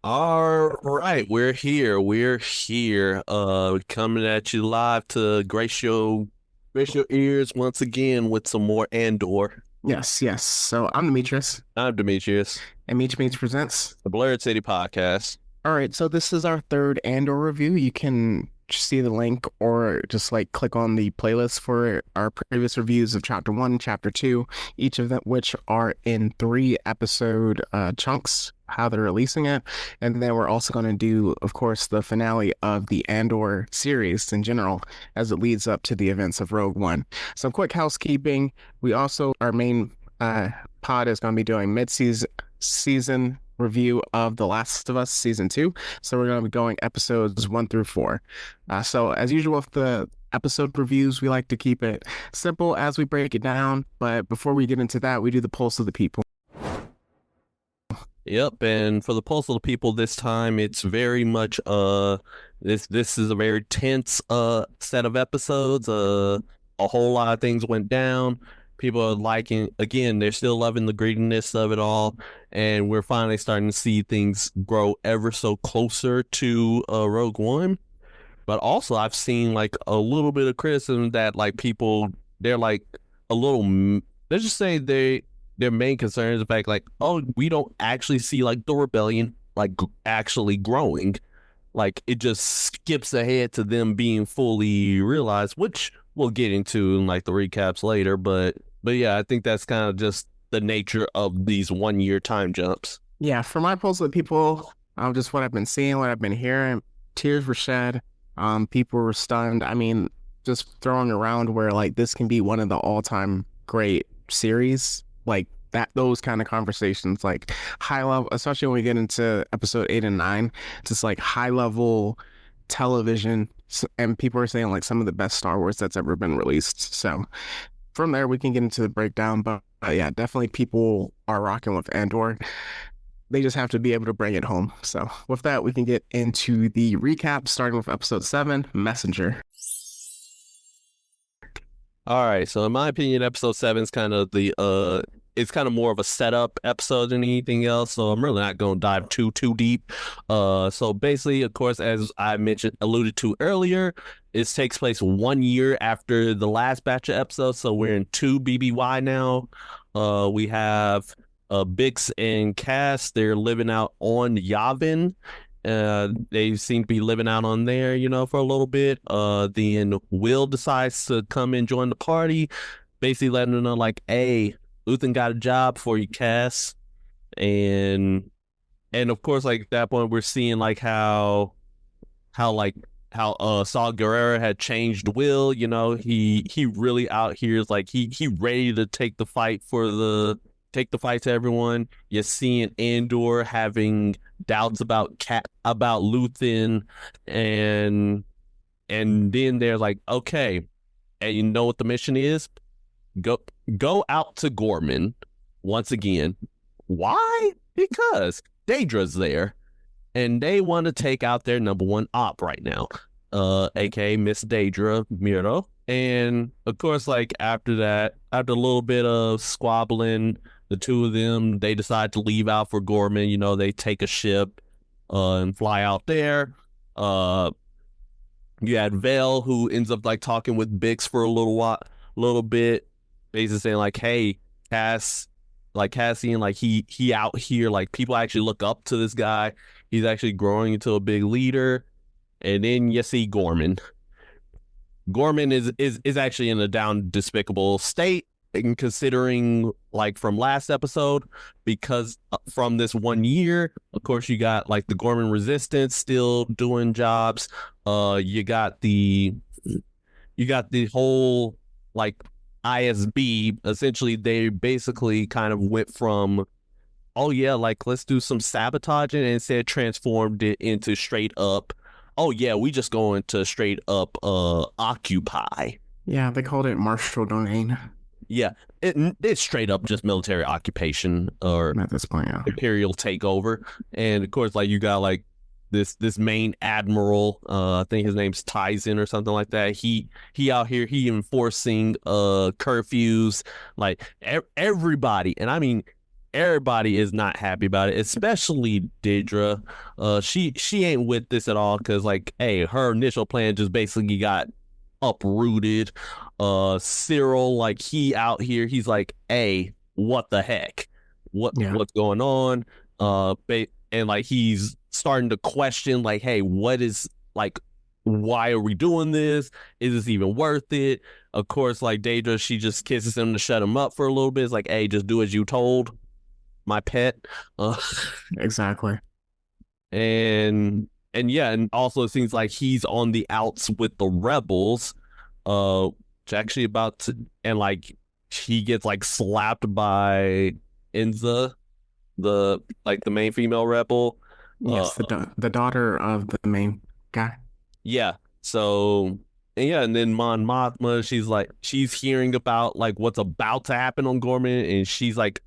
All right, we're here. We're here. Coming at you live to grace your ears once again with some more Andor. Yes, yes. So I'm Demetrius, I'm Demetrius, and Meech Meech presents. the Blurred City Podcast. All right, so this is our third Andor review. You can see the link or just like click on the playlist for our previous reviews of Chapter 1, Chapter 2, each of them which are in 3 episode chunks, how they're releasing it. And then we're also going to do, of course, the finale of the Andor series in general as it leads up to the events of Rogue One. Some quick housekeeping. We also, our main pod is going to be doing mid-season review of The Last of Us Season 2. So we're going to be going episodes 1 through 4. So as usual with the episode reviews, we like to keep it simple as we break it down. But before we get into that, we do the pulse of the people. Yep, and for the Pulse of the People this time, it's very much this is a very tense set of episodes. A whole lot of things went down. People are liking, again, they're still loving the grittiness of it all, and we're finally starting to see things grow ever so closer to Rogue One. But also, I've seen like a little bit of criticism that like people, they're like a little, let's just say their main concern is the fact like, oh, we don't actually see like the rebellion like actually growing. Like it just skips ahead to them being fully realized, which we'll get into in like the recaps later. But yeah, I think that's kind of just the nature of these 1 year time jumps. Yeah, for my pulse of the people, just what I've been seeing, what I've been hearing, tears were shed. People were stunned. I mean, just throwing around where like this can be one of the all-time great series, like that, those kind of conversations, like high level, especially when we get into episode 8 and 9, just like high level television. And people are saying like some of the best Star Wars that's ever been released. So from there, we can get into the breakdown. But yeah, definitely people are rocking with Andor. They just have to be able to bring it home. So with that, we can get into the recap, starting with episode 7, Messenger. All right, so in my opinion, episode 7 is kind of the it's kind of more of a setup episode than anything else, so I'm really not going to dive too deep. So basically, of course, as I alluded to earlier, it takes place 1 year after the last batch of episodes, so we're in 2 BBY now. We have Bix and Cass, they're living out on Yavin. They seem to be living out on there, for a little bit. Then Will decides to come and join the party, basically letting them know, like, hey, Luthen got a job for you, Cass. And of course, like, at that point, we're seeing, like, how Saw Gerrera had changed Will, he really out here is, like, he ready to take the fight to everyone. You're seeing Andor having doubts about Luthen, and then they're like, okay, and you know what the mission is? Go out to Ghorman once again. Why? Because Daedra's there, and they want to take out their number one op right now, aka Miss Daedra Miro. And of course, like after that, after a little bit of squabbling, the two of them, they decide to leave out for Ghorman. They take a ship and fly out there. You had Vale, who ends up like talking with Bix for a little bit, basically saying like, hey, Cassian, like he out here, like people actually look up to this guy. He's actually growing into a big leader. And then you see Ghorman. Ghorman is actually in a down, despicable state, and considering like from last episode, because from this 1 year, of course, you got like the Ghorman resistance still doing jobs. You got the whole like ISB. Essentially, they basically kind of went from, oh yeah, like let's do some sabotaging, and instead transformed it into straight up, oh yeah, we just going to straight up occupy. Yeah, they called it martial domain. Yeah, it's straight up just military occupation or at this point, yeah. Imperial takeover. And of course, like you got like this main admiral, I think his name's Tyson or something like that. He out here, he enforcing curfews, like everybody, and I mean everybody is not happy about it, especially Deidre. She ain't with this at all because, like, hey, her initial plan just basically got uprooted. Cyril, like, he out here, he's like, hey, what the heck? Yeah. What's going on? And like he's starting to question, like, hey, what is, like, why are we doing this? Is this even worth it? Of course, like Daedra, she just kisses him to shut him up for a little bit. It's like, hey, just do as you told, my pet. Uh, Exactly. and yeah, and also it seems like he's on the outs with the rebels. Which actually about to, and like he gets like slapped by Enza, the main female rebel. Uh, Yes, the daughter of the main guy. yeah. So and yeah, and then Mon Mothma, she's hearing about like what's about to happen on Gorman, and she's like,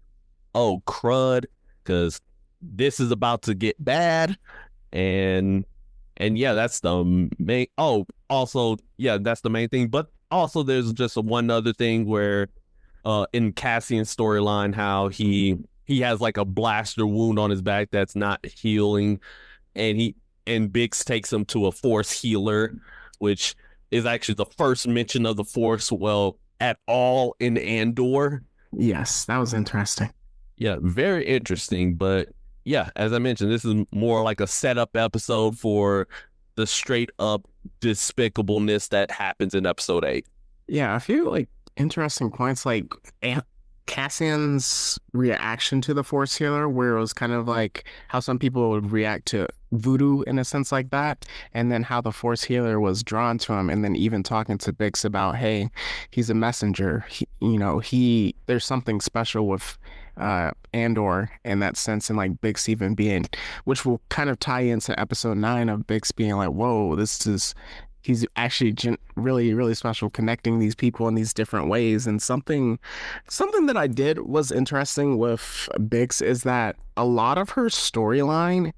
oh crud, because this is about to get bad. And yeah, that's the main. Oh, also, yeah, that's the main thing. But also, there's just one other thing where, in Cassian's storyline, how he has like a blaster wound on his back that's not healing, and Bix takes him to a Force healer, which is actually the first mention of the Force, well, at all in Andor. Yes, that was interesting. Yeah, very interesting. But yeah, as I mentioned, this is more like a setup episode for the straight up despicableness that happens in episode 8. Yeah, a few like interesting points, like Cassian's reaction to the Force healer, where it was kind of like how some people would react to voodoo in a sense like that, and then how the Force healer was drawn to him, and then even talking to Bix about, hey, he's a messenger. There's something special with Andor in that sense, and like Bix even being, which will kind of tie into episode 9 of Bix being like, whoa, he's actually really, really special, connecting these people in these different ways. And something that I did was interesting with Bix is that a lot of her storyline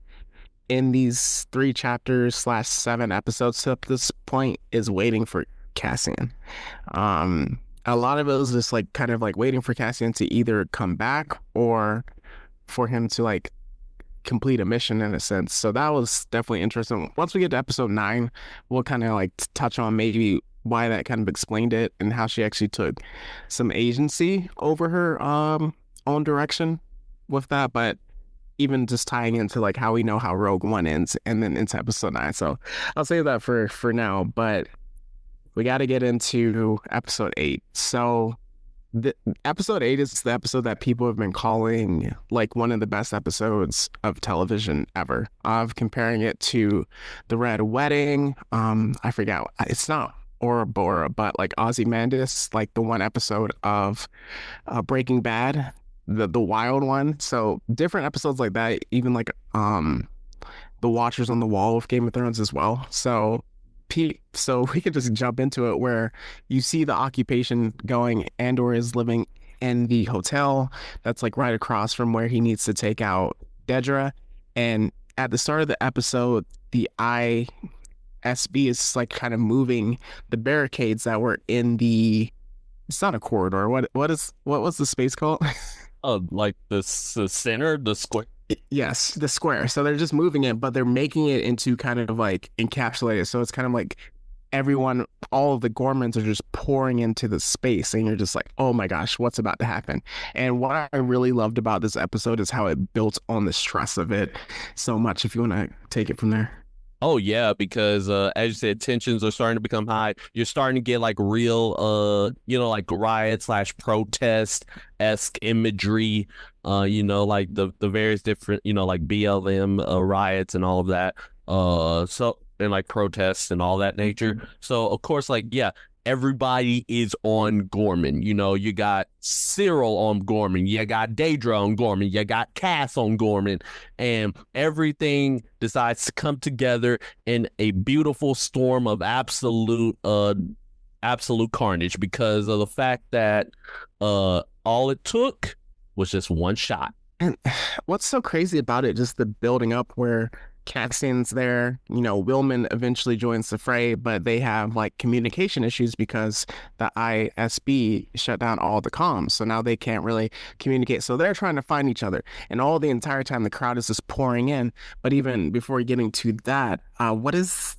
in these 3 chapters / 7 episodes to this point is waiting for Cassian. A lot of it was just like kind of like waiting for Cassian to either come back or for him to like complete a mission in a sense. So that was definitely interesting. Once we get to episode 9, we'll kind of like touch on maybe why that kind of explained it and how she actually took some agency over her own direction with that. But even just tying into like how we know how Rogue One ends and then into episode 9. So I'll save that for now, but we got to get into episode 8. So the episode 8 is the episode that people have been calling like one of the best episodes of television ever, of comparing it to the Red Wedding. I forgot, it's not Ouroboros, but like Ozymandias, like the one episode of Breaking Bad, the wild one. So different episodes like that, even like the Watchers on the Wall of Game of Thrones as well. So we could just jump into it, where you see the occupation going. Andor is living in the hotel that's like right across from where he needs to take out Dedra. And at the start of the episode, the ISB is like kind of moving the barricades that were in it's not a corridor. What was the space called? Like the center, the square. Yes, the square. So they're just moving it, but they're making it into kind of like encapsulated. So it's kind of like all of the Ghormans are just pouring into the space, and you're just like, oh my gosh, what's about to happen? And what I really loved about this episode is how it built on the stress of it so much. If you want to take it from there. Oh yeah, because as you said, tensions are starting to become high. You're starting to get like real, like riot / protest esque imagery. Like the various different, like BLM riots and all of that. So and like protests and all that nature. So of course, like yeah, everybody is on Ghorman. You got Cyril on Ghorman, you got Daedra on Ghorman, you got Cass on Ghorman, and everything decides to come together in a beautiful storm of absolute carnage, because of the fact that all it took was just one shot. And what's so crazy about it, just the building up, where Cassian's there. You know, Willman eventually joins the fray, but they have like communication issues because the ISB shut down all the comms. So now they can't really communicate. So they're trying to find each other. And all the entire time the crowd is just pouring in. But even before getting to that, what is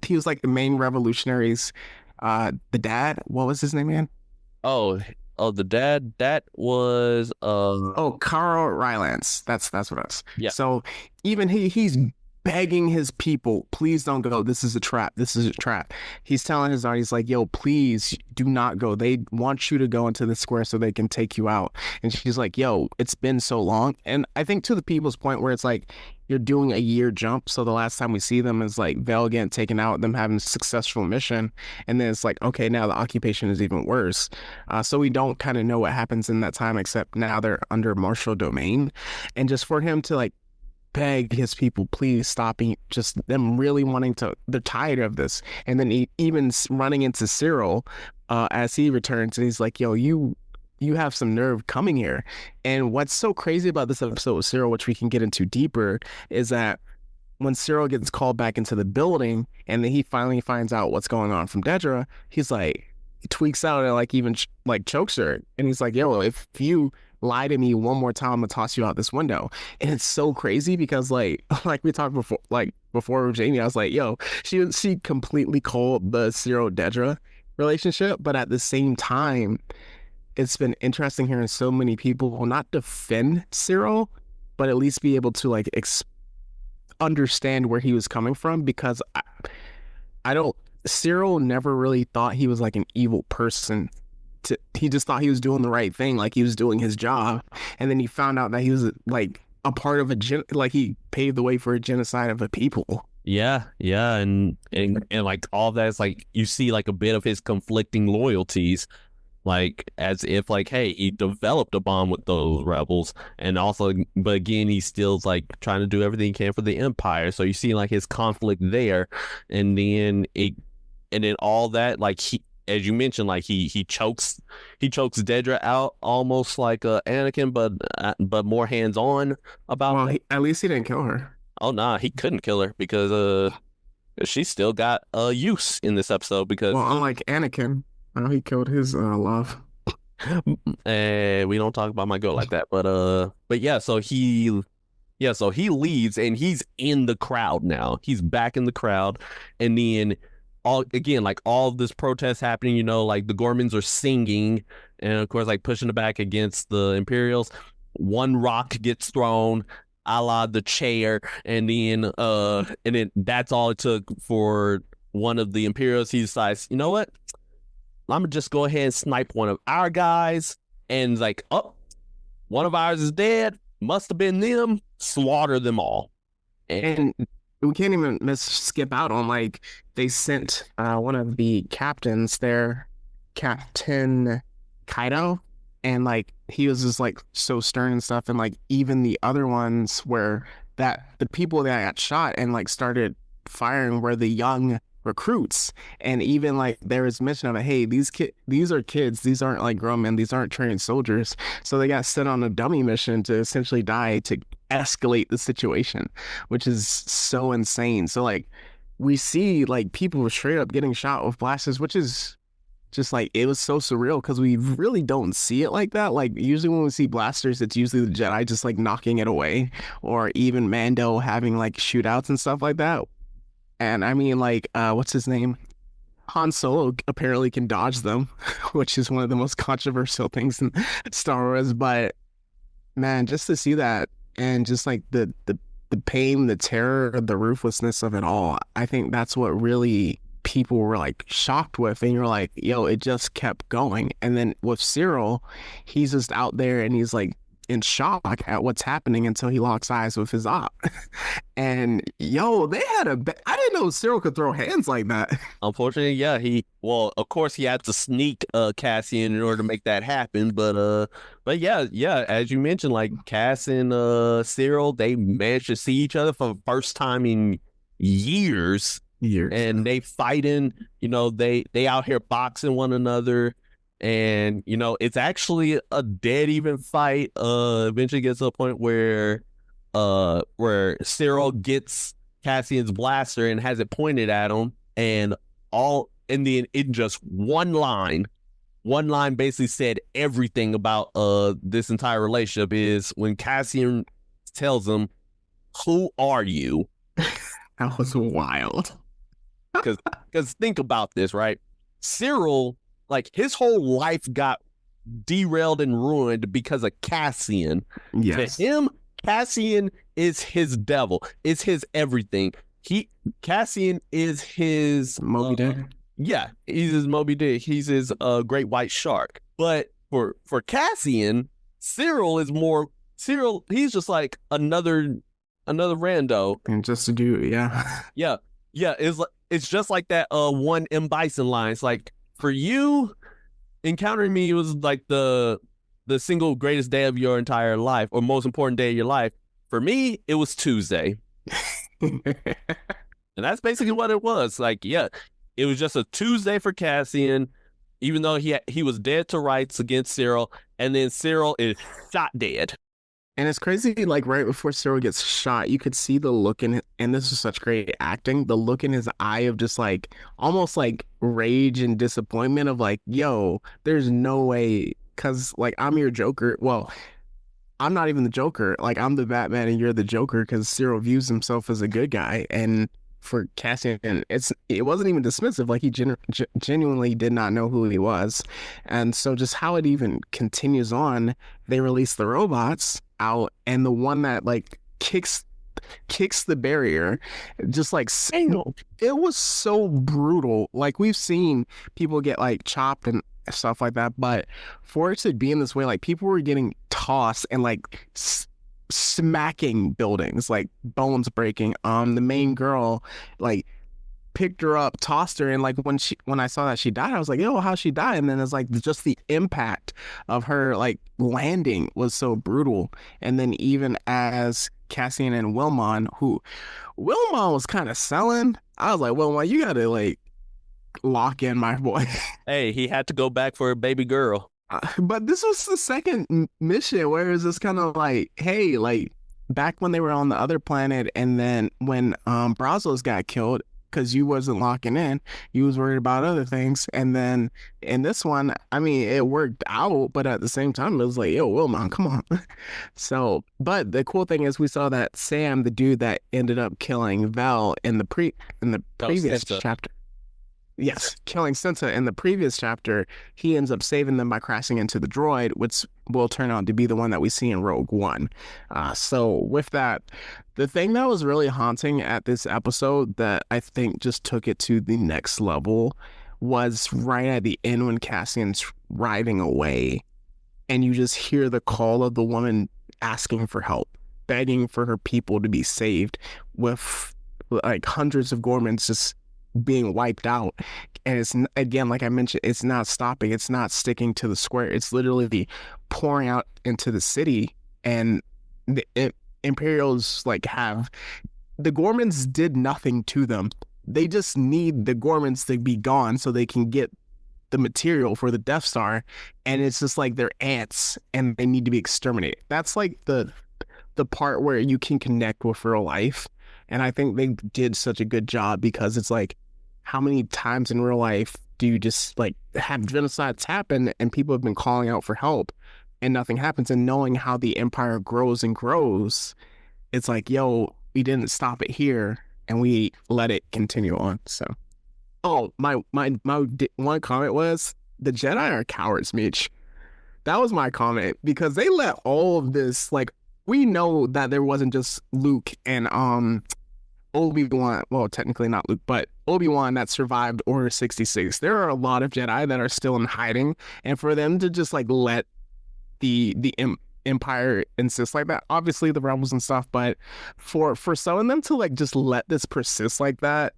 he was like the main revolutionaries, the dad, what was his name again? Oh, oh, the dad, that was Oh, Carl Rylance. That's what it was. yeah. So even he's begging his people, please don't go. This is a trap. This is a trap. He's telling his audience, like, yo, please do not go. They want you to go into the square so they can take you out. And she's like, yo, it's been so long. And I think to the people's point where it's like you're doing a year jump. So the last time we see them is like Vel getting taken out, them having a successful mission. And then it's like, okay, now the occupation is even worse. So we don't kind of know what happens in that time, except now they're under martial domain. And just for him to like beg his people, please stop, just them really wanting to, they're tired of this. And then even running into Cyril as he returns, and he's like, yo, you have some nerve coming here. And what's so crazy about this episode with Cyril, which we can get into deeper, is that when Cyril gets called back into the building and then he finally finds out what's going on from Dedra, he's like, he tweaks out and like even like chokes her. And he's like, yo, if you lie to me one more time, I'm gonna toss you out this window. And it's so crazy because like we talked before, like before with Jamie, I was like, yo, she completely called the Cyril Dedra relationship, but at the same time, it's been interesting hearing so many people not defend Cyril, but at least be able to like understand where he was coming from, because I don't, Cyril never really thought he was like an evil person. He just thought he was doing the right thing, like he was doing his job, and then he found out that he was like a part of like he paved the way for a genocide of a people. Yeah, yeah, and like all that is like you see like a bit of his conflicting loyalties, like as if like, hey, he developed a bond with those rebels, and also, but again, he's still like trying to do everything he can for the Empire. So you see like his conflict there, and then all that, like he, as you mentioned, like he chokes Dedra out almost like Anakin, but more hands on about. Well, at least he didn't kill her. Oh nah, he couldn't kill her because she still got use in this episode because well, unlike Anakin, he killed his love. And we don't talk about my girl like that, but yeah, so he leaves and he's in the crowd now. He's back in the crowd, and then all of this protest happening, you know, like the Ghormans are singing and of course like pushing it back against the Imperials. One rock gets thrown, a la the chair, and then that's all it took for one of the Imperials. He decides, you know what? I'm gonna just go ahead and snipe one of our guys, and like, oh, one of ours is dead. Must have been them. Slaughter them all. And we can't even skip out on like they sent one of the captains there, Captain Kaido, and like he was just like so stern and stuff, and like even the other ones where that the people that got shot and like started firing were the young recruits. And even like there was mention of it, hey, these are kids, these aren't like grown men, these aren't trained soldiers, so they got sent on a dummy mission to essentially die to escalate the situation, which is so insane. So like we see like people were straight up getting shot with blasters, which is just like, it was so surreal because we really don't see it like that. Like usually when we see blasters, it's usually the Jedi just like knocking it away, or even Mando having like shootouts and stuff like that. And I mean, like, what's his name? Han Solo apparently can dodge them, which is one of the most controversial things in Star Wars. But man, just to see that and just like the pain, the terror, the ruthlessness of it all, I think that's what really people were like shocked with. And you're like, yo, it just kept going. And then with Cyril, he's just out there and he's like in shock at what's happening until he locks eyes with his op. And yo, they had I didn't know Cyril could throw hands like that. Unfortunately, yeah, of course he had to sneak Cassian in order to make that happen, but yeah, as you mentioned, like Cass and Cyril, they managed to see each other for the first time in years, and they fighting, you know, they out here boxing one another. And, you know, it's actually a dead even fight. Eventually gets to a point where where Cyril gets Cassian's blaster and has it pointed at him, and all in the in just one line basically said everything about this entire relationship is when Cassian tells him, "Who are you?" That was wild. Because think about this, right? Cyril, like his whole life got derailed and ruined because of Cassian. Yes. To him, Cassian is his devil. It's his everything. Cassian is his Moby Dick. Yeah, he's his Moby Dick. He's his great white shark. But for Cassian, Cyril is more Cyril. He's just like another rando. And just to do, yeah. Yeah. It's just like that one M Bison line. It's like, for you, encountering me was like the single greatest day of your entire life, or most important day of your life. For me, it was Tuesday. And that's basically what it was. Like, yeah, it was just a Tuesday for Cassian, even though he was dead to rights against Cyril, and then Cyril is shot dead. And it's crazy, like right before Cyril gets shot, you could see the look in it, and this is such great acting, the look in his eye of just like almost like rage and disappointment of like, yo, there's no way, because like I'm your Joker. Well, I'm not even the Joker. Like I'm the Batman and you're the Joker, because Cyril views himself as a good guy. And for Cassian, it wasn't even dismissive. Like he genuinely did not know who he was. And so just how it even continues on, they release the robots out, and the one that like kicks the barrier, just like single. It was so brutal. Like we've seen people get like chopped and stuff like that, but for it to be in this way, like people were getting tossed and like smacking buildings, like bones breaking. The main girl like picked her up, tossed her, and like when I saw that she died, I was like, yo, how'd she die? And then it's like just the impact of her like landing was so brutal. And then even as Cassian and Wilmon, who Wilmon was kind of selling, I was like, Wilmon, you gotta like lock in, my boy. Hey, he had to go back for a baby girl. But this was the second mission where it's just kind of like, hey, like back when they were on the other planet, and then when Brazos got killed, because you wasn't locking in, you was worried about other things. And then in this one, I mean, it worked out, but at the same time, it was like, yo, Wilmon, come on. So, but the cool thing is we saw that Sam, the dude that ended up killing Vel in the previous chapter. Yes, killing Cinta in the previous chapter, he ends up saving them by crashing into the droid, which will turn out to be the one that we see in Rogue One. So with that, the thing that was really haunting at this episode that I think just took it to the next level was right at the end when Cassian's riding away, and you just hear the call of the woman asking for help, begging for her people to be saved, with like hundreds of Ghormans just being wiped out. And it's, again, like I mentioned, it's not stopping, it's not sticking to the square, it's literally pouring out into the city. And the Imperials like have the Ghormans did nothing to them. They just need the Ghormans to be gone so they can get the material for the Death Star, and it's just like they're ants and they need to be exterminated. That's like the part where you can connect with real life. And I think they did such a good job, because it's like, how many times in real life do you just like have genocides happen and people have been calling out for help and nothing happens? And knowing how the Empire grows and grows, it's like, yo, we didn't stop it here and we let it continue on. So, oh, my one comment was, the Jedi are cowards, Mitch. That was my comment, because they let all of this, like, we know that there wasn't just Luke and Obi-Wan, well, technically not Luke, but Obi-Wan that survived Order 66. There are a lot of Jedi that are still in hiding, and for them to just like let the Empire insist like that, obviously the rebels and stuff, but for some of them to like just let this persist like that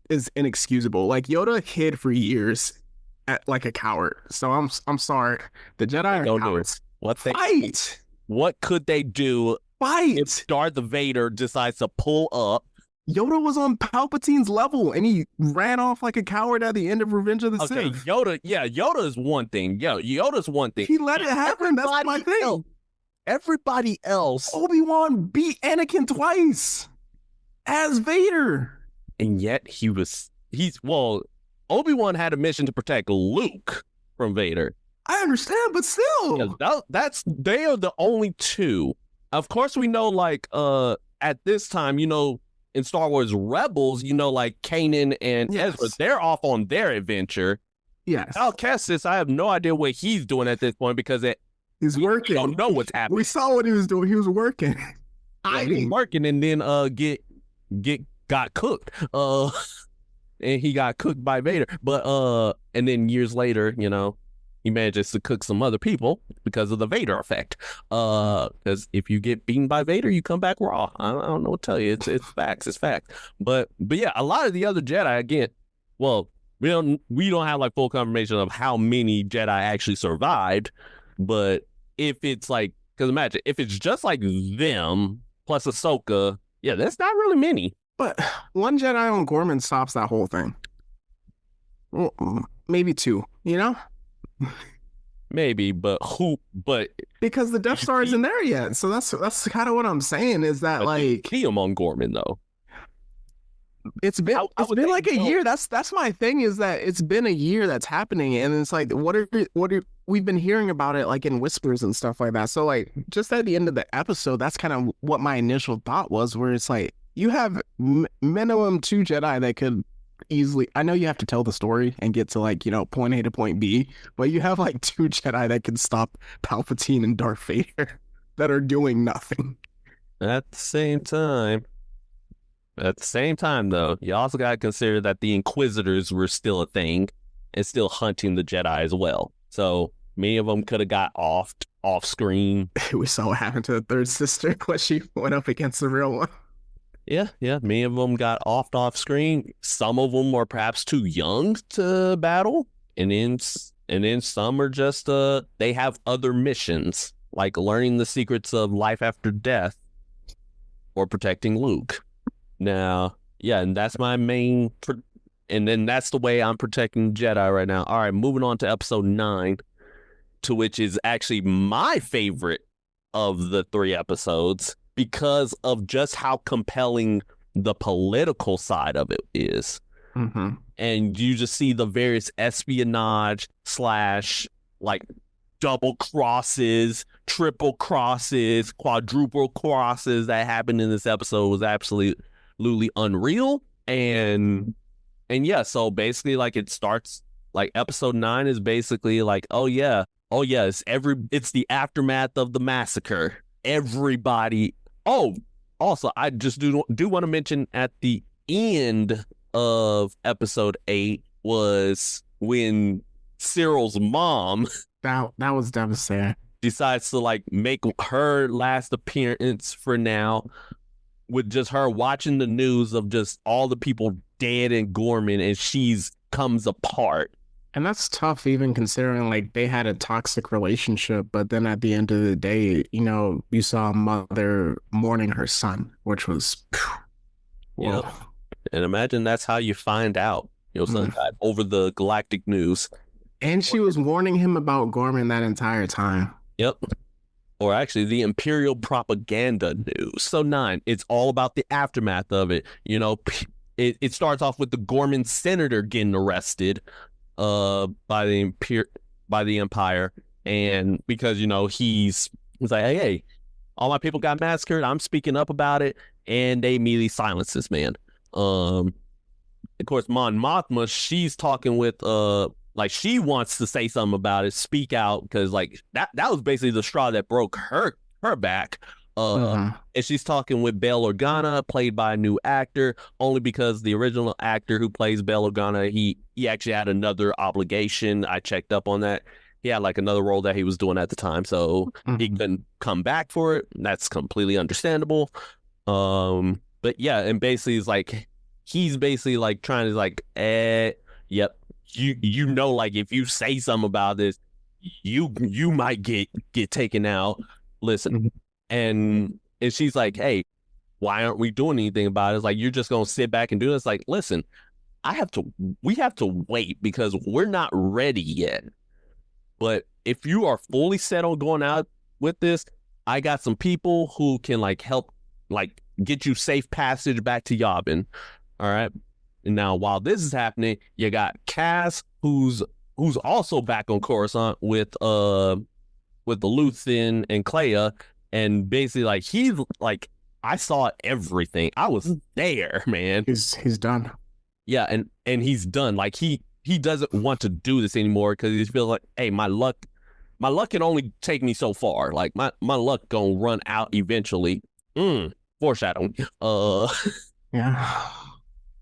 is inexcusable. Like Yoda hid for years like a coward. So I'm sorry. The Jedi are cowards. Fight! What could they do Fight! if Darth Vader decides to pull up? Yoda was on Palpatine's level, and he ran off like a coward at the end of Revenge of the Okay, Sith. Yoda is one thing. Yoda's one thing. He let it happen. That's my thing. everybody else, Obi-Wan beat Anakin twice as Vader. and yet Obi-Wan had a mission to protect Luke from Vader. I understand, but still. Yeah, they are the only two. Of course, we know like at this time, in Star Wars Rebels, like Kanan and Ezra, they're off on their adventure. Yes. Cal Kestis, I have no idea what he's doing at this point because he's working. We don't know what's happening. We saw what he was doing. He was working. Yeah, he was working and then got cooked. And he got cooked by Vader. But and then years later, he manages to cook some other people because of the Vader effect. Because if you get beaten by Vader, you come back raw. I don't know what to tell you. It's facts. It's facts. But yeah, a lot of the other Jedi, again, well, we don't have like full confirmation of how many Jedi actually survived. But if it's like, because imagine if it's just like them plus Ahsoka, yeah, that's not really many. But one Jedi on Ghorman stops that whole thing. Well, maybe two, Maybe, but who? But because the Death Star isn't there yet, so that's kind of what I'm saying. Is that like see him on Ghorman though? It's been like a year. That's my thing. Is that it's been a year that's happening, and it's like what are we've been hearing about it like in whispers and stuff like that. So like just at the end of the episode, that's kind of what my initial thought was. Where it's like you have minimum 2 Jedi that could easily, I know you have to tell the story and get to like, point A to point B, but you have like 2 Jedi that can stop Palpatine and Darth Vader that are doing nothing. At the same time, though, you also got to consider that the Inquisitors were still a thing and still hunting the Jedi as well. So many of them could have got off screen. We saw what happened to the third sister when she went up against the real one. Yeah. Many of them got off screen. Some of them were perhaps too young to battle, and then some are just they have other missions like learning the secrets of life after death or protecting Luke. Now, yeah, and that's my main, and then that's the way I'm protecting Jedi right now. All right, moving on to episode 9, to which is actually my favorite of the 3 episodes, because of just how compelling the political side of it is. Mm-hmm. And you just see the various espionage / like double crosses, triple crosses, quadruple crosses that happened in this episode was absolutely unreal. And yeah, so basically like it starts like episode 9 is basically like, oh yeah, it's the aftermath of the massacre. Everybody. Oh, also, I just do want to mention at the end of episode 8 was when Cyril's mom that was devastating. Decides to like make her last appearance for now, with just her watching the news of just all the people dead in Ghorman, and she's comes apart. And that's tough, even considering like they had a toxic relationship, but then at the end of the day, you saw a mother mourning her son, which was, whoa. Yep. And imagine that's how you find out your son died over the galactic news. And she was warning him about Ghorman that entire time. Yep. Or actually the Imperial propaganda news. So 9, it's all about the aftermath of it. It starts off with the Ghorman senator getting arrested by the Empire, and because he's like, hey, all my people got massacred, I'm speaking up about it, and they immediately silence this man. Of course, Mon Mothma, she's talking with like she wants to say something about it, speak out, because like that was basically the straw that broke her back. And she's talking with Bail Organa, played by a new actor, only because the original actor who plays Bail Organa, he actually had another obligation. I checked up on that. He had like another role that he was doing at the time, so he couldn't come back for it. That's completely understandable. But yeah, and basically he's basically like trying to like, yep, like if you say something about this, you might get taken out. Listen. And she's like, hey, why aren't we doing anything about it? It's like, you're just going to sit back and do this? Like, listen, we have to wait because we're not ready yet. But if you are fully set on going out with this, I got some people who can like help like get you safe passage back to Yavin. All right. And now while this is happening, you got Cass who's also back on Coruscant with the Luthen and Clea, and basically like he's like I saw everything. I was there, man. He's done. Yeah, and he's done. Like he doesn't want to do this anymore because he feels like, hey, my luck can only take me so far. Like my luck gonna run out eventually. Foreshadowing. Yeah.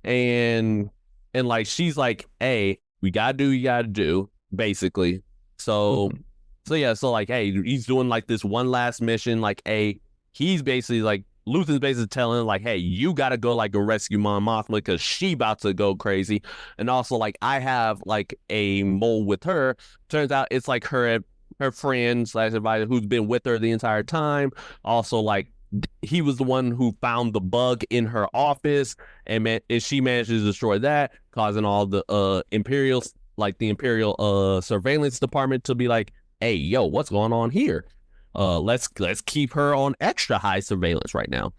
And like she's like, hey, we gotta do what you gotta do, basically. So so yeah, so like, hey, he's doing like this one last mission. Like, hey, he's basically like Luthen's basically telling him, like, hey, you gotta go like go rescue Mon Mothma because she about to go crazy. And also like I have like a mole with her. Turns out it's like her friend slash advisor who's been with her the entire time. Also like he was the one who found the bug in her office, and she managed to destroy that, causing all the Imperials, like the Imperial surveillance department, to be like, hey, yo, what's going on here? Let's keep her on extra high surveillance right now.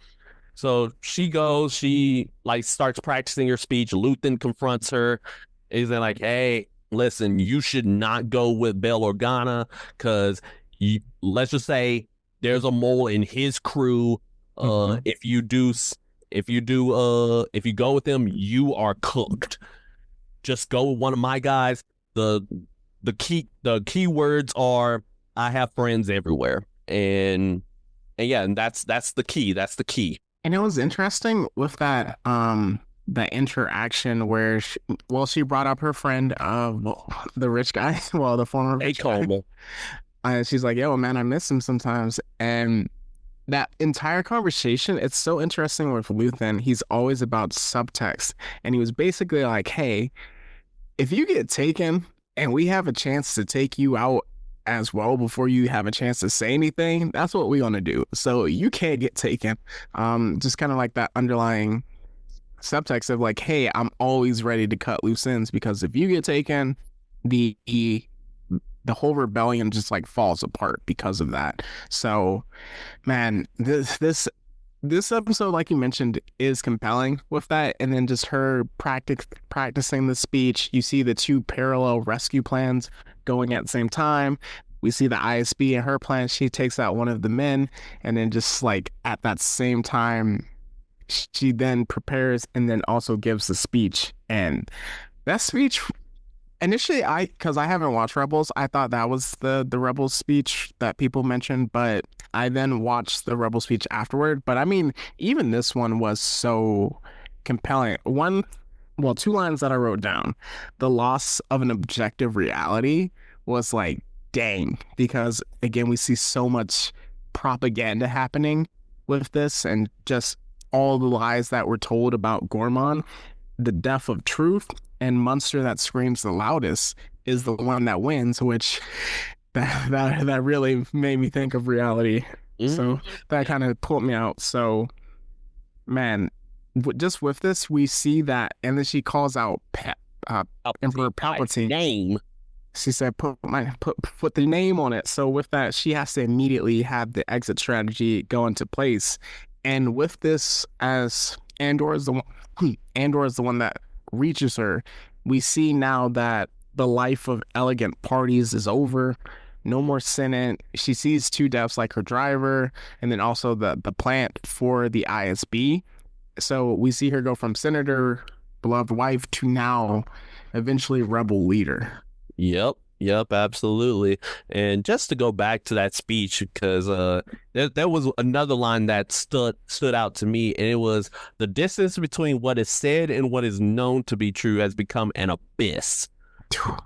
So she goes, she like starts practicing her speech. Luthen confronts her. He's like, hey, listen, you should not go with Bail Organa because let's just say there's a mole in his crew. If you go with him, you are cooked. Just go with one of my guys. The key words are I have friends everywhere. And yeah, and that's the key. That's the key. And it was interesting with that interaction where she brought up her friend, the rich guy, well, the former rich guy. And she's like, yo, man, I miss him sometimes. And that entire conversation, it's so interesting with Luthen. He's always about subtext. And he was basically like, hey, if you get taken and we have a chance to take you out as well before you have a chance to say anything, that's what we're gonna do. So you can't get taken. Just kind of like that underlying subtext of like, hey, I'm always ready to cut loose ends because if you get taken, the whole rebellion just like falls apart because of that. So, man, this episode, like you mentioned, is compelling with that, and then just her practicing the speech. You see the two parallel rescue plans going at the same time. We see the ISB and her plan. She takes out one of the men, and then just like at that same time, she then prepares and then also gives the speech. And that speech, initially, because I haven't watched Rebels, I thought that was the Rebels speech that people mentioned, but I then watched the Rebel speech afterward. But I mean, even this one was so compelling. Two lines that I wrote down. The loss of an objective reality was like, dang, because again, we see so much propaganda happening with this and just all the lies that were told about Ghorman. The death of truth and monster that screams the loudest is the one that wins, which that really made me think of reality. So that kind of pulled me out. So, man, just with this, we see that, and then she calls out Emperor Palpatine name. She said, put the name on it. So with that, she has to immediately have the exit strategy go into place. And with this, as Andor is the one that reaches her, we see now that the life of elegant parties is over. No more Senate. She sees two deaths like her driver, and then also the plant for the ISB. So we see her go from senator, beloved wife, to now eventually rebel leader. Yep, absolutely. And just to go back to that speech, because there was another line that stood out to me, and it was the distance between what is said and what is known to be true has become an abyss.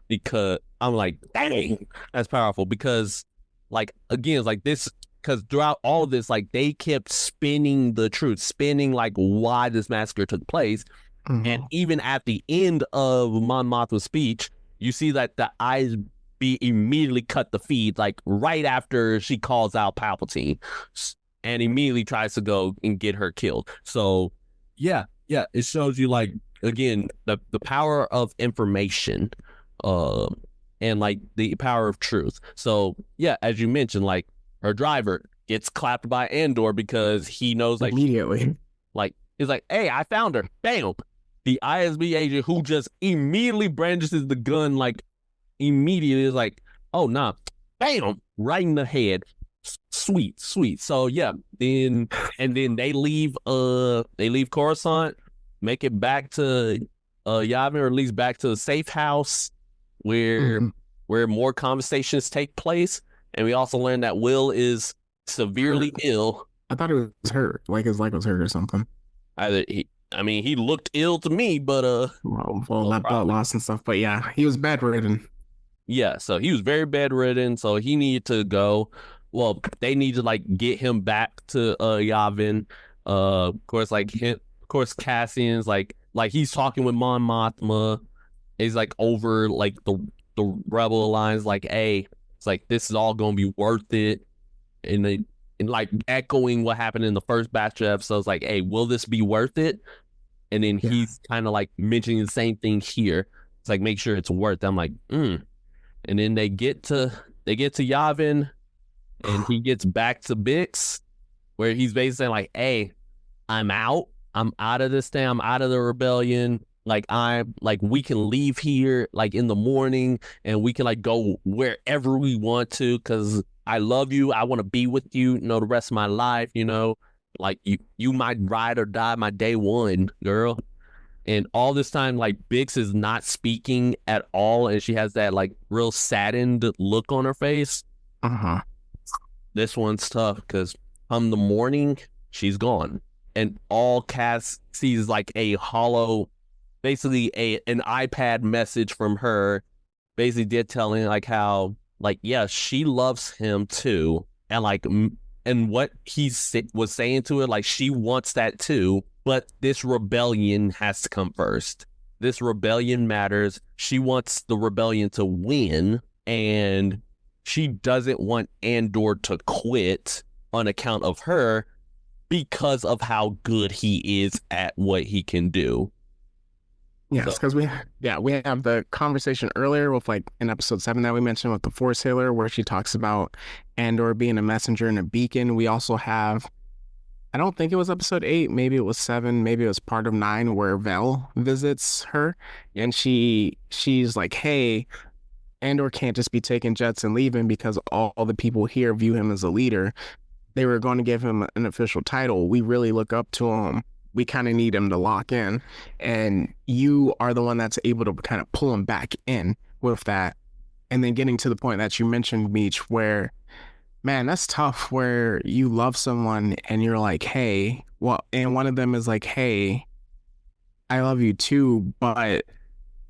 Because I'm like, dang, that's powerful. Because, like, again, it's like this, because throughout all this, like, they kept spinning the truth, spinning like why this massacre took place. And even at the end of Mon Mothma's speech, you see that the ISB immediately cut the feed, like right after she calls out Palpatine, and immediately tries to go and get her killed. So, yeah, it shows you, like, again, the power of information, and like the power of truth. So, yeah, as you mentioned, like her driver, gets clapped by Andor because he knows immediately. He's like, hey, I found her. Bam. The ISB agent who just immediately brandishes the gun, like immediately is like, oh nah, bam, right in the head. Sweet. So yeah, then they leave Coruscant, make it back to Yavin, or at least back to the safe house where more conversations take place. And we also learn that Will is severely ill. I thought it was hurt, like his leg was hurt or something. He looked ill to me, but well, that blood loss and stuff. But yeah, he was bedridden. Yeah, so he was very bedridden, so he needed to go. Well, they need to like get him back to Yavin. Of course, Cassian's like he's talking with Mon Mothma. He's like over like the Rebel Alliance, like, hey, it's like this is all gonna be worth it, and like echoing what happened in the first batch of episodes, like, hey, will this be worth it? And then he's kind of like mentioning the same thing here. It's like, make sure it's worth it. I'm like, And then they get to Yavin, and he gets back to Bix, where he's basically saying like, hey, I'm out of this thing. I'm out of the rebellion. Like, we can leave here like in the morning, and we can like go wherever we want to, because I love you. I want to be with you, the rest of my life, like you might ride or die my day one, girl. And all this time, like, Bix is not speaking at all, and she has that like real saddened look on her face. This one's tough because come the morning, she's gone, and all Cass sees is like a hollow, basically an iPad message from her, basically did telling like how like, yeah, she loves him too, and like and what he was saying to her, like, she wants that too, but this rebellion has to come first. This rebellion matters. She wants the rebellion to win, and she doesn't want Andor to quit on account of her because of how good he is at what he can do. Yes, because we have the conversation earlier with like in episode 7 that we mentioned with the Force Sailor, where she talks about Andor being a messenger and a beacon. We also have, I don't think it was episode 8, maybe it was 7, maybe it was part of 9, where Vel visits her, and she's like, hey, Andor can't just be taking jets and leaving because all the people here view him as a leader. They were going to give him an official title. We really look up to him. We kind of need him to lock in, and you are the one that's able to kind of pull him back in with that. And then getting to the point that you mentioned, Meech, where, man, that's tough, where you love someone and you're like, hey, well, and one of them is like, hey, I love you too, but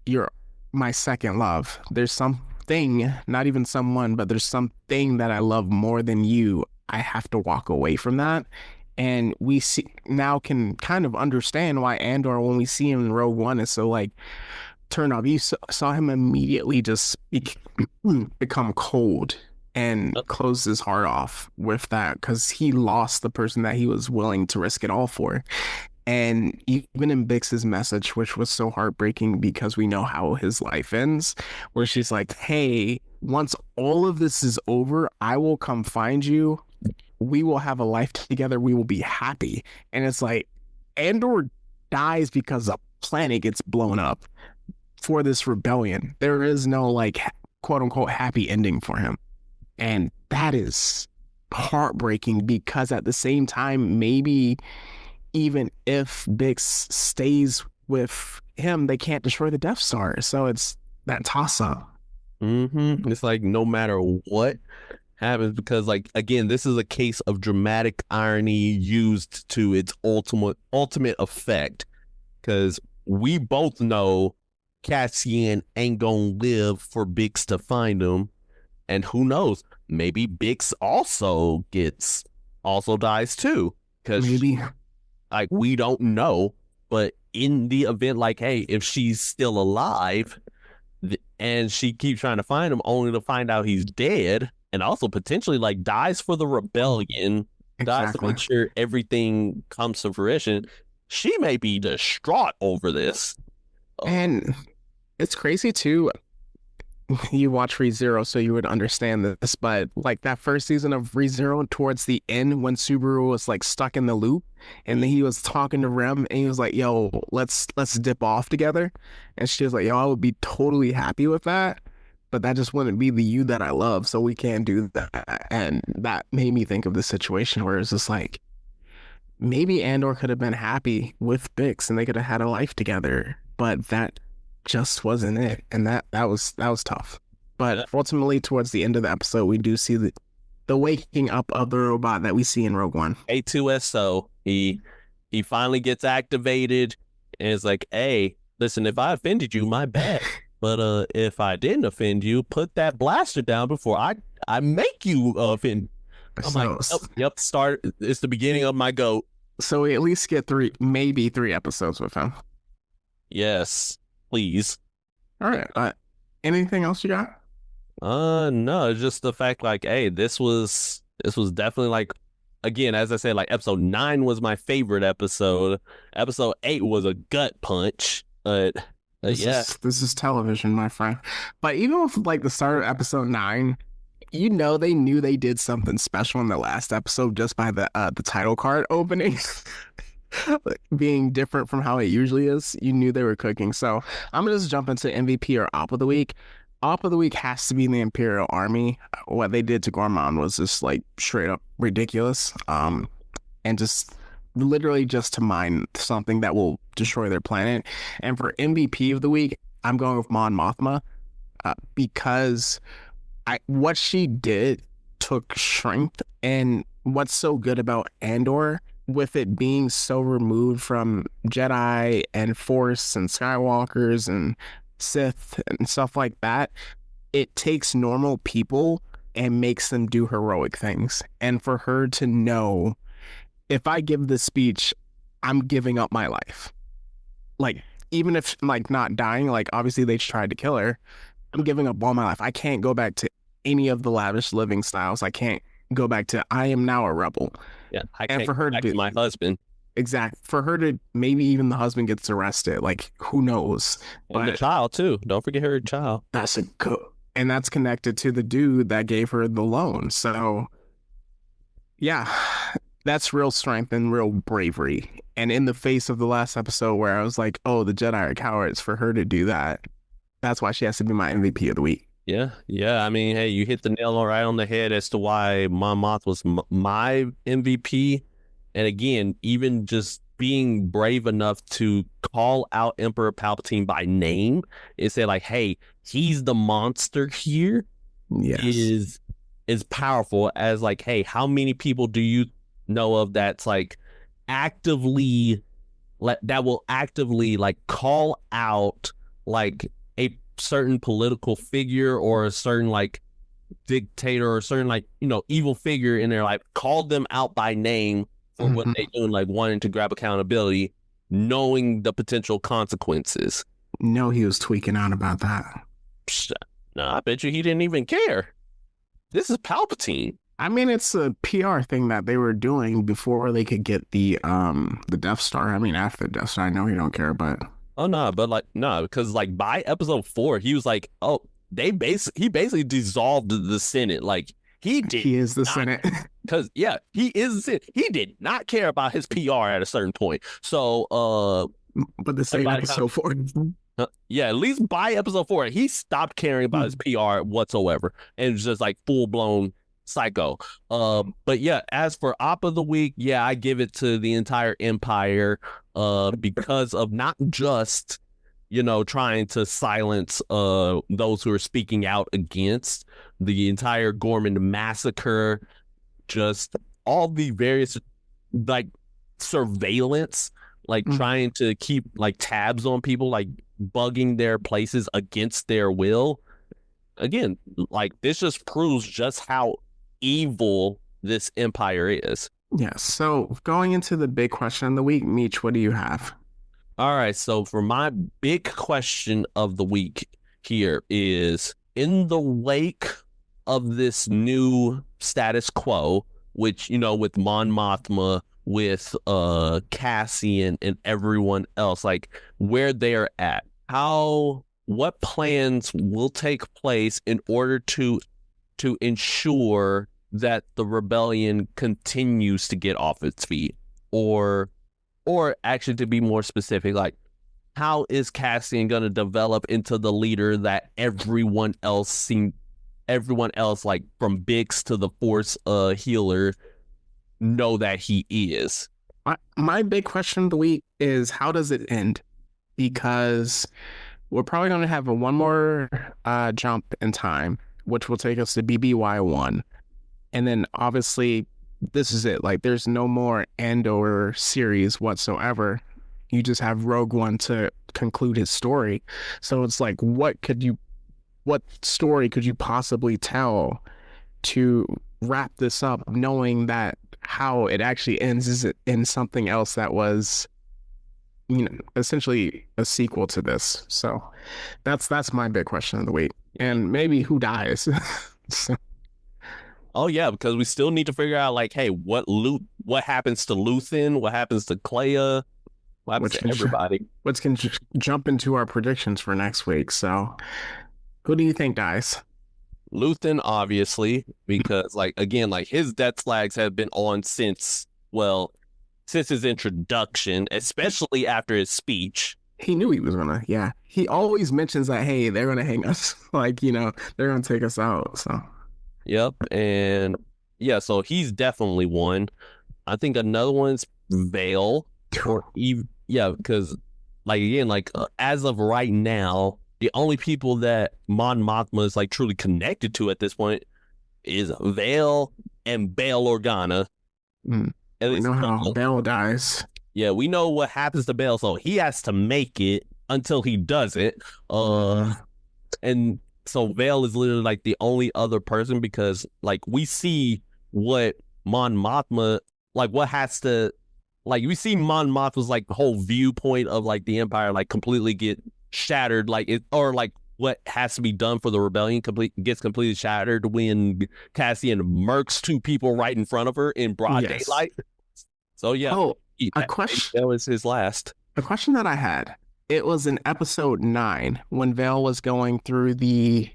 you're my second love. There's something, not even someone, but there's something that I love more than you. I have to walk away from that. And we can kind of understand why Andor, when we see him in Rogue One, is so like turned off. You saw him immediately just become cold and close his heart off with that, because he lost the person that he was willing to risk it all for. And even in Bix's message, which was so heartbreaking because we know how his life ends, where she's like, hey, once all of this is over, I will come find you. We will have a life together. We will be happy. And it's like, Andor dies because a planet gets blown up for this rebellion. There is no like quote unquote happy ending for him. And that is heartbreaking, because at the same time, maybe even if Bix stays with him, they can't destroy the Death Star. So it's that toss up. It's like no matter what happens, because like, again, this is a case of dramatic irony used to its ultimate effect, because we both know Cassian ain't gonna live for Bix to find him, and who knows, maybe Bix also dies too, because maybe, like, we don't know. But in the event, like, hey, if she's still alive and she keeps trying to find him only to find out he's dead, and also potentially like dies for the rebellion, dies to make sure everything comes to fruition, she may be distraught over this. And it's crazy too. you watch ReZero, so you would understand this, but like that first season of ReZero, towards the end, when Subaru was like stuck in the loop, and then he was talking to Rem, and he was like, "Yo, let's dip off together," and she was like, "Yo, I would be totally happy with that, but that just wouldn't be the you that I love, so we can't do that." And that made me think of the situation where it's just like maybe Andor could have been happy with Bix, and they could have had a life together, but that just wasn't it, and that was tough. But Yeah. ultimately, towards the end of the episode, we do see the waking up of the robot that we see in Rogue One. A2SO, he finally gets activated and it's like, hey, listen, if I offended you, my bad. But if I didn't offend you, put that blaster down before I make you offend. I'm like, yep, start. It's the beginning of my goat. So we at least get maybe three episodes with him. Yes, please. All right. Anything else you got? No, it's just the fact like, hey, this was definitely like, again, as I said, like episode 9 was my favorite episode. Episode 8 was a gut punch, but yeah, This is television, my friend. But even with like the start of episode 9, you know they knew they did something special in the last episode just by the title card opening being different from how it usually is. You knew they were cooking. So I'm gonna just jump into MVP or Op of the Week. Op of the Week has to be the Imperial Army. What they did to Ghorman was just like straight up ridiculous. And just literally just to mine something that will destroy their planet. And for MVP of the week, I'm going with Mon Mothma because what she did took strength. And what's so good about Andor, with it being so removed from Jedi and Force and Skywalkers and Sith and stuff like that, it takes normal people and makes them do heroic things. And for her to know, if I give this speech, I'm giving up my life. Like, even if like not dying, like obviously they tried to kill her, I'm giving up all my life. I can't go back to any of the lavish living styles. I can't go back to I am now a rebel. yeah, I And can't for her go back to to my husband for her to, maybe even the husband gets arrested. Like, who knows? and the But child too. Don't forget her child. that's a good, and that's connected to the dude that gave her the loan. So yeah, that's real strength and real bravery. And in the face of the last episode where I was like, oh, the Jedi are cowards, for her to do that, that's why she has to be my MVP of the week. Yeah, yeah. I mean, hey, you hit the nail right on the head as to why Mon Moth was my MVP. And again, even just being brave enough to call out Emperor Palpatine by name and say like, "Hey, he's the monster here," Yes. is powerful. As like, hey, how many people do you know of that's like actively that will actively like call out like a certain political figure or a certain like dictator or a certain like evil figure in their life, called them out by name for what they do and like wanting to grab accountability, knowing the potential consequences. No, he was tweaking out about that. No, I bet you he didn't even care. This is Palpatine. I mean, it's a PR thing that they were doing before they could get the Death Star. I mean, after the Death Star, I know he don't care, but Oh no, but like no, because like by episode 4, he was like, oh, he basically dissolved the Senate. Like he is the Senate. Because yeah, he is the Senate. He did not care about his PR at a certain point. So but the same episode 4. Yeah, at least by episode 4, he stopped caring about his PR whatsoever, and it's just like full blown psycho. But yeah, as for Op of the Week, yeah, I give it to the entire Empire, because of not just trying to silence those who are speaking out against the entire Ghorman massacre, just all the various like surveillance, like trying to keep like tabs on people, like bugging their places against their will. Again, like this just proves just how evil this empire is. Yeah, so going into the big question of the week, Meech, what do you have? All right, so for my big question of the week here is, in the wake of this new status quo, which, with Mon Mothma, with Cassian and everyone else, like where they're at, how what plans will take place in order to ensure that the rebellion continues to get off its feet, or actually, to be more specific, like, how is Cassian going to develop into the leader that everyone else, like from Bix to the Force healer, know that he is? My big question of the week is how does it end? Because we're probably going to have one more jump in time, which will take us to BBY1. And then obviously, this is it. Like, there's no more Andor series whatsoever. You just have Rogue One to conclude his story. So it's like, what story could you possibly tell to wrap this up, knowing that how it actually ends is in something else that was, essentially a sequel to this. So that's my big question of the week. And maybe who dies. So, Oh yeah, because we still need to figure out, like, hey, what happens to Luthen? What happens to Clea? What happens which to can everybody? which can jump into our predictions for next week. So, who do you think dies? Luthen, obviously, because, like, again, like, his death flags have been on since, well, since his introduction, especially after his speech. He knew he was gonna. Yeah, he always mentions that. Hey, they're gonna hang us. Like, they're gonna take us out. So, Yep, and yeah, so he's definitely one. I think another one's Vale, or even, yeah, because, like, again, like, as of right now, the only people that Mon Mothma is, like, truly connected to at this point is Vale and Bail Organa. mm, At we least, know how Bell dies. yeah, we know what happens to Bail, so he has to make it until he doesn't. And so Vale is literally, like, the only other person, because, like, we see what Mon Mothma, like, what has to, like, we see Mon Mothma's, like, whole viewpoint of, like, the Empire, like, completely get shattered, like, it, or, like, what has to be done for the rebellion gets completely shattered when Cassian murks two people right in front of her in broad Yes. daylight. So yeah, Oh, a that, question. that was his last. A question that I had. It was in episode 9 when Vale was going through the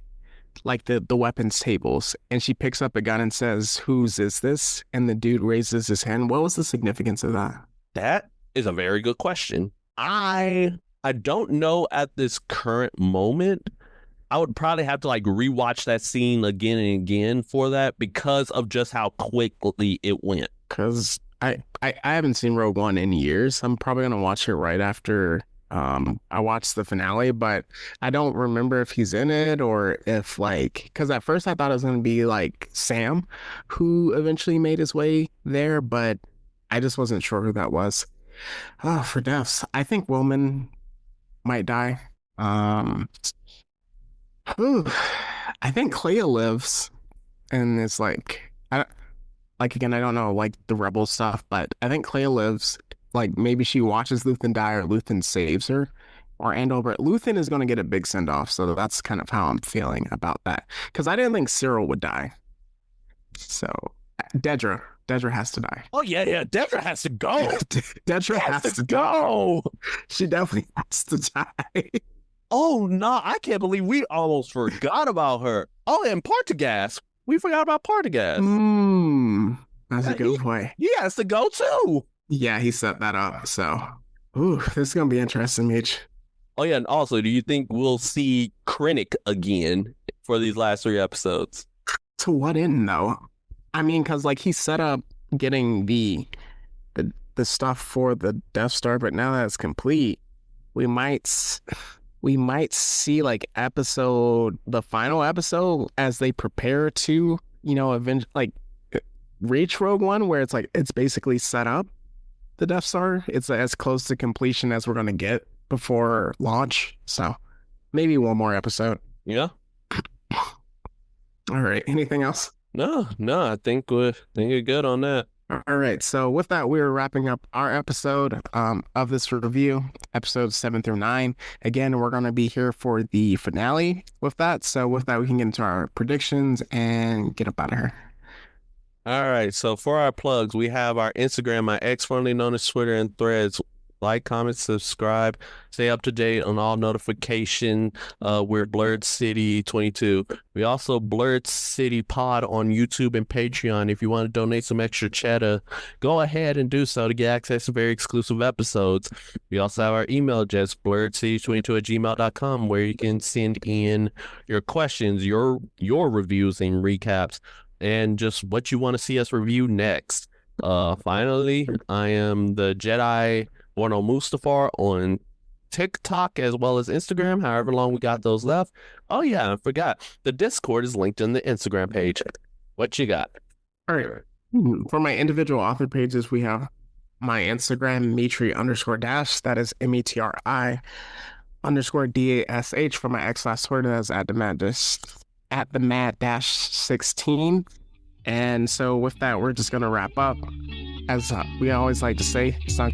weapons tables, and she picks up a gun and says, "Whose is this?" And the dude raises his hand. What was the significance of that? That is a very good question. I don't know at this current moment. I would probably have to, like, rewatch that scene again and again for that, because of just how quickly it went. Because I haven't seen Rogue One in years. I'm probably gonna watch it right after I watch the finale, but I don't remember if he's in it or if, like, because at first I thought it was gonna be like Sam who eventually made his way there, but I just wasn't sure who that was. Oh, for deaths, I think Willman might die. Um, whew, I think Clea lives, and it's like again, I don't know like the rebel stuff, but I think Clea lives. Like maybe she watches Luthen die or Luthen saves her or Andover. Luthen is going to get a big send off, so that's kind of how I'm feeling about that. Because I didn't think Cyril would die. So Dedra has to die. Oh yeah, yeah. Deborah has to go. Dedra has to go. She definitely has to die. Oh no, I can't believe we almost forgot about her. Oh, and Partagaz. We forgot about Partagaz. That's a good point. He has to go too. Yeah, he set that up. So, ooh, this is gonna be interesting, Mitch. Oh yeah, and also, do you think we'll see Krennic again for these last 3 episodes? To what end, though? I mean, because like he set up getting the stuff for the Death Star, but now that it's complete, we might see like the final episode as they prepare to reach Rogue One, where it's like it's basically set up the Death Star. It's as close to completion as we're gonna get before launch. So maybe one more episode. Yeah. All right. Anything else? No. I think we're good on that. All right. So with that, we're wrapping up our episode of this review, episodes 7 through 9. Again, we're going to be here for the finale with that. So with that, we can get into our predictions and get up out of here. All right. So for our plugs, we have our Instagram, my ex, formerly known as Twitter, and Threads. like, comment, subscribe, stay up to date on all notification. We're Blurred City 22. We also Blurred City Pod on YouTube and Patreon. If you want to donate some extra cheddar, go ahead and do so to get access to very exclusive episodes. We also have our email address, blurredcity22@gmail.com, where you can send in your questions, your reviews and recaps, and just what you want to see us review next. Finally, I am the Jedi Warno Mustafar on TikTok as well as Instagram, however long we got those left. Oh yeah, I forgot. The Discord is linked in the Instagram page. What you got? All right. For my individual author pages, we have my Instagram, Mitri_dash. That is METRI_DASH. For my X last word, that's at the mad dash 16. And so with that, we're just gonna wrap up. As we always like to say, it's not